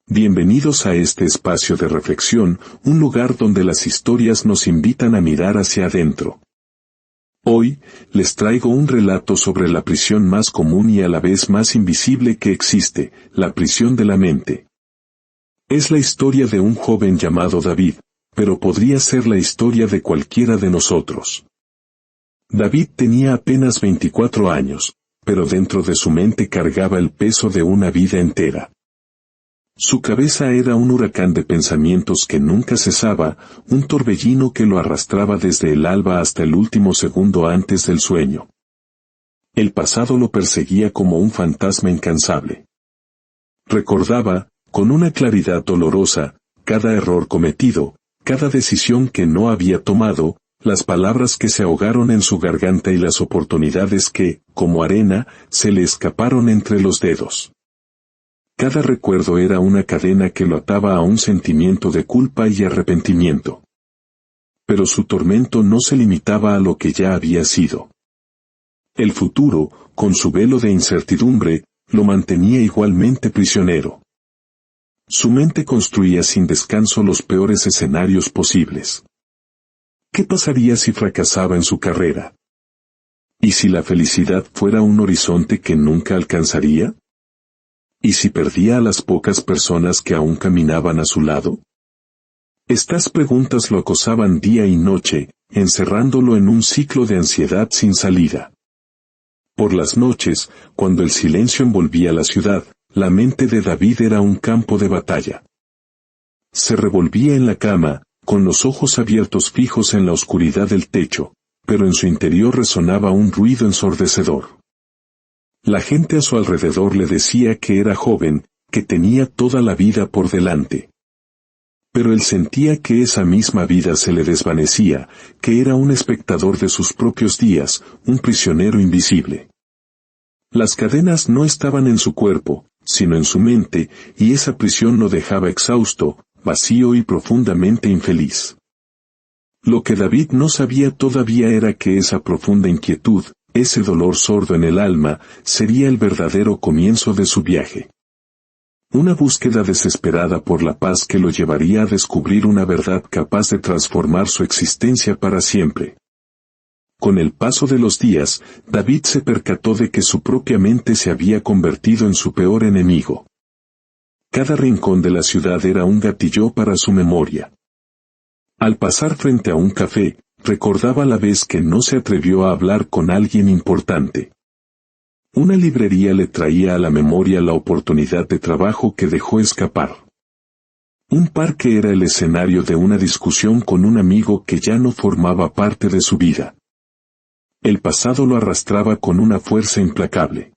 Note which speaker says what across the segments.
Speaker 1: Bienvenidos a este espacio de reflexión, un lugar donde las historias nos invitan a mirar hacia adentro. Hoy, les traigo un relato sobre la prisión más común y a la vez más invisible que existe, la prisión de la mente. Es la historia de un joven llamado David, pero podría ser la historia de cualquiera de nosotros. David tenía apenas 24 años, pero dentro de su mente cargaba el peso de una vida entera. Su cabeza era un huracán de pensamientos que nunca cesaba, un torbellino que lo arrastraba desde el alba hasta el último segundo antes del sueño. El pasado lo perseguía como un fantasma incansable. Recordaba, con una claridad dolorosa, cada error cometido, cada decisión que no había tomado, las palabras que se ahogaron en su garganta y las oportunidades que, como arena, se le escaparon entre los dedos. Cada recuerdo era una cadena que lo ataba a un sentimiento de culpa y arrepentimiento. Pero su tormento no se limitaba a lo que ya había sido. El futuro, con su velo de incertidumbre, lo mantenía igualmente prisionero. Su mente construía sin descanso los peores escenarios posibles. ¿Qué pasaría si fracasaba en su carrera? ¿Y si la felicidad fuera un horizonte que nunca alcanzaría? ¿Y si perdía a las pocas personas que aún caminaban a su lado? Estas preguntas lo acosaban día y noche, encerrándolo en un ciclo de ansiedad sin salida. Por las noches, cuando el silencio envolvía la ciudad, la mente de David era un campo de batalla. Se revolvía en la cama, con los ojos abiertos fijos en la oscuridad del techo, pero en su interior resonaba un ruido ensordecedor. La gente a su alrededor le decía que era joven, que tenía toda la vida por delante. Pero él sentía que esa misma vida se le desvanecía, que era un espectador de sus propios días, un prisionero invisible. Las cadenas no estaban en su cuerpo, sino en su mente, y esa prisión lo dejaba exhausto, vacío y profundamente infeliz. Lo que David no sabía todavía era que esa profunda inquietud, ese dolor sordo en el alma, sería el verdadero comienzo de su viaje. Una búsqueda desesperada por la paz que lo llevaría a descubrir una verdad capaz de transformar su existencia para siempre. Con el paso de los días, David se percató de que su propia mente se había convertido en su peor enemigo. Cada rincón de la ciudad era un gatillo para su memoria. Al pasar frente a un café, recordaba la vez que no se atrevió a hablar con alguien importante. Una librería le traía a la memoria la oportunidad de trabajo que dejó escapar. Un parque era el escenario de una discusión con un amigo que ya no formaba parte de su vida. El pasado lo arrastraba con una fuerza implacable.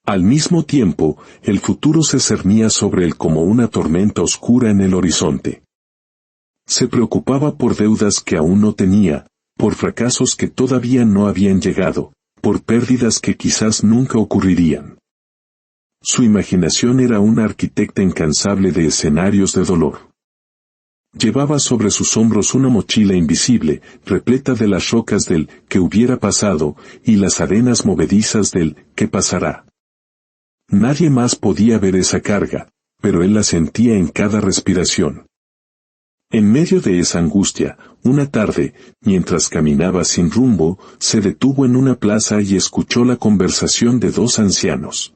Speaker 1: Al mismo tiempo, el futuro se cernía sobre él como una tormenta oscura en el horizonte. Se preocupaba por deudas que aún no tenía, por fracasos que todavía no habían llegado, por pérdidas que quizás nunca ocurrirían. Su imaginación era una arquitecta incansable de escenarios de dolor. Llevaba sobre sus hombros una mochila invisible, repleta de las rocas del «que hubiera pasado» y las arenas movedizas del «que pasará». Nadie más podía ver esa carga, pero él la sentía en cada respiración. En medio de esa angustia, una tarde, mientras caminaba sin rumbo, se detuvo en una plaza y escuchó la conversación de dos ancianos.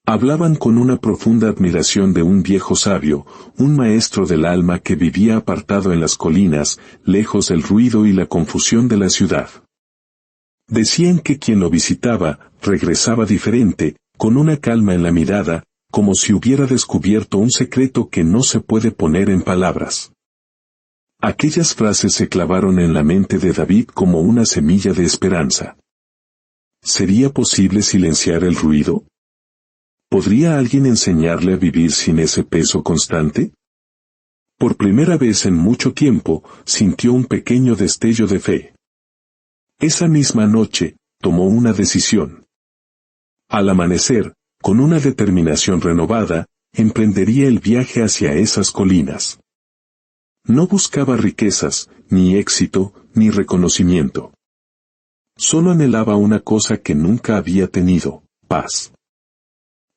Speaker 1: Hablaban con una profunda admiración de un viejo sabio, un maestro del alma que vivía apartado en las colinas, lejos del ruido y la confusión de la ciudad. Decían que quien lo visitaba, regresaba diferente, con una calma en la mirada, como si hubiera descubierto un secreto que no se puede poner en palabras. Aquellas frases se clavaron en la mente de David como una semilla de esperanza. ¿Sería posible silenciar el ruido? ¿Podría alguien enseñarle a vivir sin ese peso constante? Por primera vez en mucho tiempo, sintió un pequeño destello de fe. Esa misma noche, tomó una decisión. Al amanecer, con una determinación renovada, emprendería el viaje hacia esas colinas. No buscaba riquezas, ni éxito, ni reconocimiento. Solo anhelaba una cosa que nunca había tenido, paz.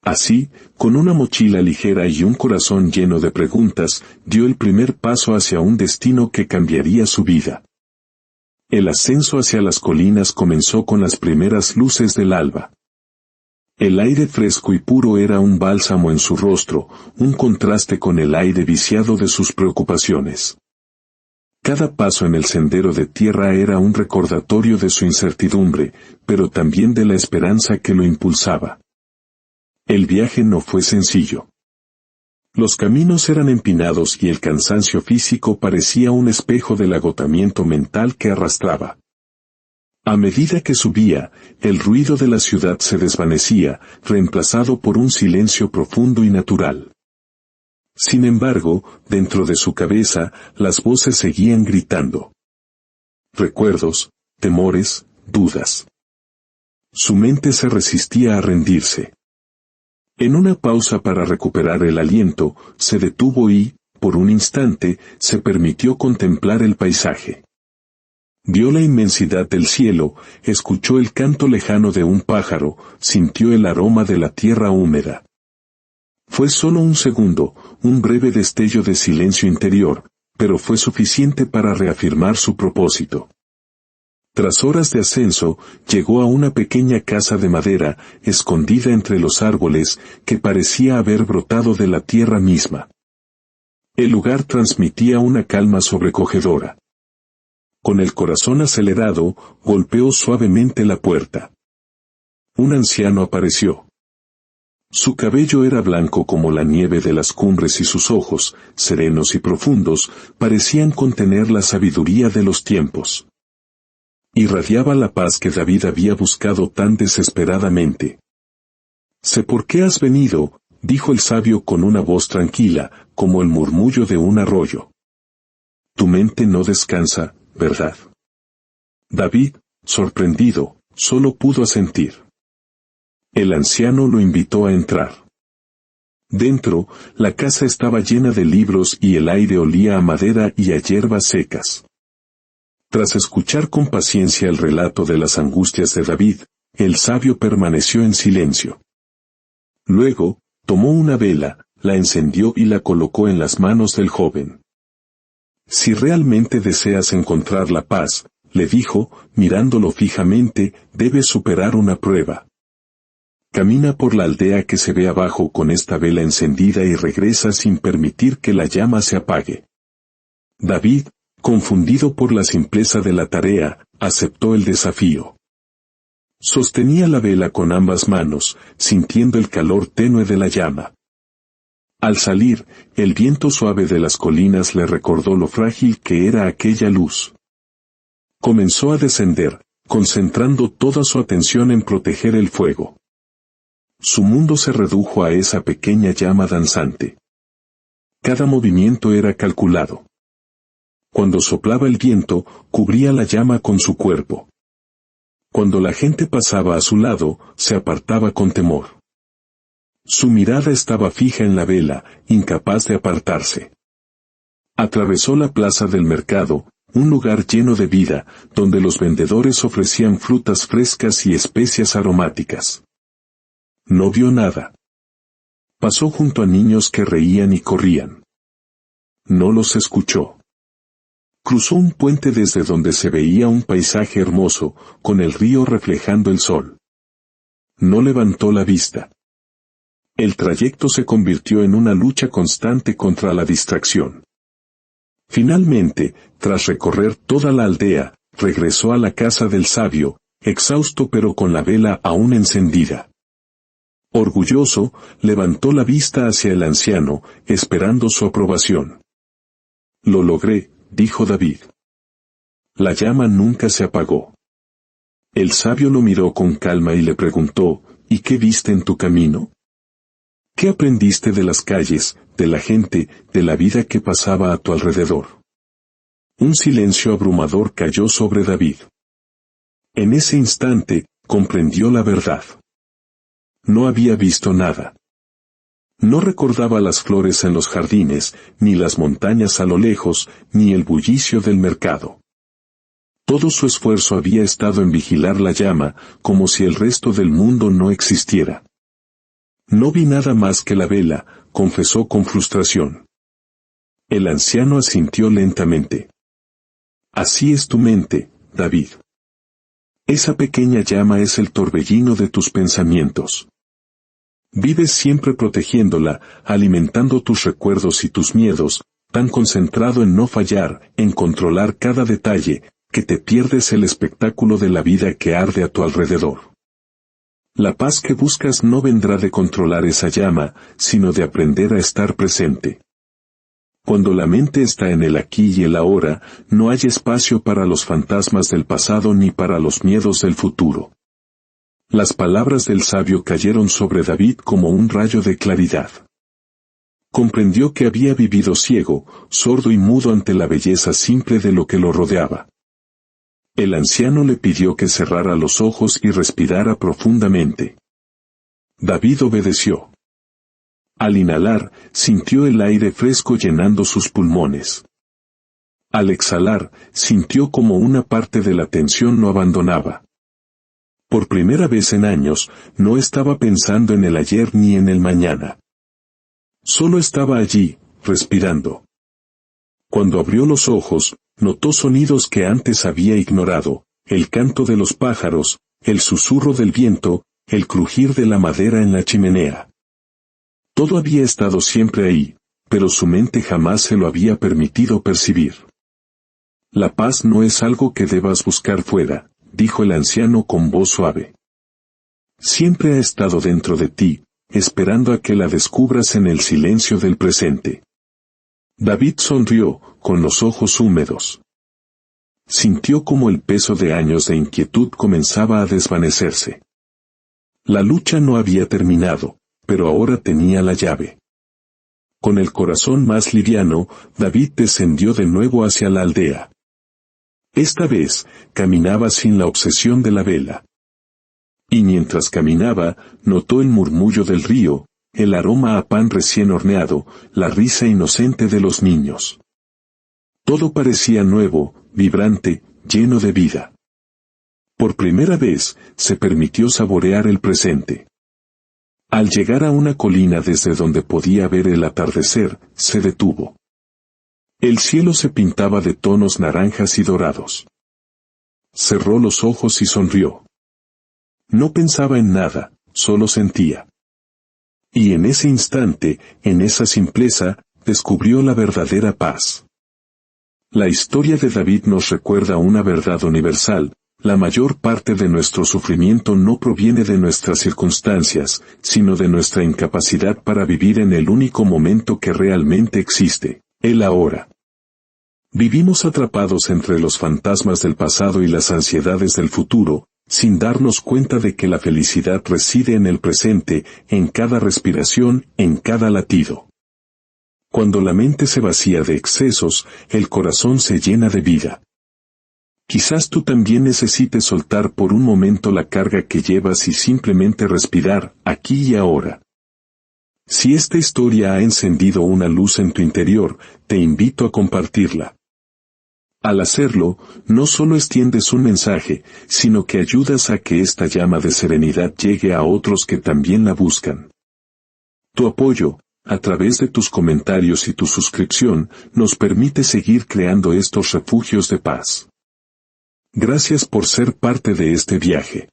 Speaker 1: Así, con una mochila ligera y un corazón lleno de preguntas, dio el primer paso hacia un destino que cambiaría su vida. El ascenso hacia las colinas comenzó con las primeras luces del alba. El aire fresco y puro era un bálsamo en su rostro, un contraste con el aire viciado de sus preocupaciones. Cada paso en el sendero de tierra era un recordatorio de su incertidumbre, pero también de la esperanza que lo impulsaba. El viaje no fue sencillo. Los caminos eran empinados y el cansancio físico parecía un espejo del agotamiento mental que arrastraba. A medida que subía, el ruido de la ciudad se desvanecía, reemplazado por un silencio profundo y natural. Sin embargo, dentro de su cabeza, las voces seguían gritando. Recuerdos, temores, dudas. Su mente se resistía a rendirse. En una pausa para recuperar el aliento, se detuvo y, por un instante, se permitió contemplar el paisaje. Vio la inmensidad del cielo, escuchó el canto lejano de un pájaro, sintió el aroma de la tierra húmeda. Fue solo un segundo, un breve destello de silencio interior, pero fue suficiente para reafirmar su propósito. Tras horas de ascenso, llegó a una pequeña casa de madera, escondida entre los árboles, que parecía haber brotado de la tierra misma. El lugar transmitía una calma sobrecogedora. Con el corazón acelerado, golpeó suavemente la puerta. Un anciano apareció. Su cabello era blanco como la nieve de las cumbres y sus ojos, serenos y profundos, parecían contener la sabiduría de los tiempos. Irradiaba la paz que David había buscado tan desesperadamente. «Sé por qué has venido», dijo el sabio con una voz tranquila, como el murmullo de un arroyo. «Tu mente no descansa, ¿verdad?». David, sorprendido, solo pudo asentir. El anciano lo invitó a entrar. Dentro, la casa estaba llena de libros y el aire olía a madera y a hierbas secas. Tras escuchar con paciencia el relato de las angustias de David, el sabio permaneció en silencio. Luego, tomó una vela, la encendió y la colocó en las manos del joven. «Si realmente deseas encontrar la paz», le dijo, mirándolo fijamente, «debes superar una prueba. Camina por la aldea que se ve abajo con esta vela encendida y regresa sin permitir que la llama se apague». David, confundido por la simpleza de la tarea, aceptó el desafío. Sostenía la vela con ambas manos, sintiendo el calor tenue de la llama. Al salir, el viento suave de las colinas le recordó lo frágil que era aquella luz. Comenzó a descender, concentrando toda su atención en proteger el fuego. Su mundo se redujo a esa pequeña llama danzante. Cada movimiento era calculado. Cuando soplaba el viento, cubría la llama con su cuerpo. Cuando la gente pasaba a su lado, se apartaba con temor. Su mirada estaba fija en la vela, incapaz de apartarse. Atravesó la plaza del mercado, un lugar lleno de vida, donde los vendedores ofrecían frutas frescas y especias aromáticas. No vio nada. Pasó junto a niños que reían y corrían. No los escuchó. Cruzó un puente desde donde se veía un paisaje hermoso, con el río reflejando el sol. No levantó la vista. El trayecto se convirtió en una lucha constante contra la distracción. Finalmente, tras recorrer toda la aldea, regresó a la casa del sabio, exhausto pero con la vela aún encendida. Orgulloso, levantó la vista hacia el anciano, esperando su aprobación. «Lo logré», dijo David. La llama nunca se apagó. El sabio lo miró con calma y le preguntó, «¿Y qué viste en tu camino? ¿Qué aprendiste de las calles, de la gente, de la vida que pasaba a tu alrededor?» Un silencio abrumador cayó sobre David. En ese instante, comprendió la verdad. No había visto nada. No recordaba las flores en los jardines, ni las montañas a lo lejos, ni el bullicio del mercado. Todo su esfuerzo había estado en vigilar la llama, como si el resto del mundo no existiera. No vi nada más que la vela, confesó con frustración. El anciano asintió lentamente. Así es tu mente, David. Esa pequeña llama es el torbellino de tus pensamientos. Vives siempre protegiéndola, alimentando tus recuerdos y tus miedos, tan concentrado en no fallar, en controlar cada detalle, que te pierdes el espectáculo de la vida que arde a tu alrededor. La paz que buscas no vendrá de controlar esa llama, sino de aprender a estar presente. Cuando la mente está en el aquí y el ahora, no hay espacio para los fantasmas del pasado ni para los miedos del futuro. Las palabras del sabio cayeron sobre David como un rayo de claridad. Comprendió que había vivido ciego, sordo y mudo ante la belleza simple de lo que lo rodeaba. El anciano le pidió que cerrara los ojos y respirara profundamente. David obedeció. Al inhalar, sintió el aire fresco llenando sus pulmones. Al exhalar, sintió como una parte de la tensión lo abandonaba. Por primera vez en años, no estaba pensando en el ayer ni en el mañana. Solo estaba allí, respirando. Cuando abrió los ojos, notó sonidos que antes había ignorado, el canto de los pájaros, el susurro del viento, el crujir de la madera en la chimenea. Todo había estado siempre ahí, pero su mente jamás se lo había permitido percibir. La paz no es algo que debas buscar fuera, dijo el anciano con voz suave. Siempre ha estado dentro de ti, esperando a que la descubras en el silencio del presente. David sonrió, con los ojos húmedos. Sintió como el peso de años de inquietud comenzaba a desvanecerse. La lucha no había terminado, pero ahora tenía la llave. Con el corazón más liviano, David descendió de nuevo hacia la aldea. Esta vez, caminaba sin la obsesión de la vela. Y mientras caminaba, notó el murmullo del río, el aroma a pan recién horneado, la risa inocente de los niños. Todo parecía nuevo, vibrante, lleno de vida. Por primera vez, se permitió saborear el presente. Al llegar a una colina desde donde podía ver el atardecer, se detuvo. El cielo se pintaba de tonos naranjas y dorados. Cerró los ojos y sonrió. No pensaba en nada, solo sentía. Y en ese instante, en esa simpleza, descubrió la verdadera paz. La historia de David nos recuerda una verdad universal: la mayor parte de nuestro sufrimiento no proviene de nuestras circunstancias, sino de nuestra incapacidad para vivir en el único momento que realmente existe, el ahora. Vivimos atrapados entre los fantasmas del pasado y las ansiedades del futuro, sin darnos cuenta de que la felicidad reside en el presente, en cada respiración, en cada latido. Cuando la mente se vacía de excesos, el corazón se llena de vida. Quizás tú también necesites soltar por un momento la carga que llevas y simplemente respirar, aquí y ahora. Si esta historia ha encendido una luz en tu interior, te invito a compartirla. Al hacerlo, no solo extiendes un mensaje, sino que ayudas a que esta llama de serenidad llegue a otros que también la buscan. Tu apoyo, a través de tus comentarios y tu suscripción, nos permite seguir creando estos refugios de paz. Gracias por ser parte de este viaje.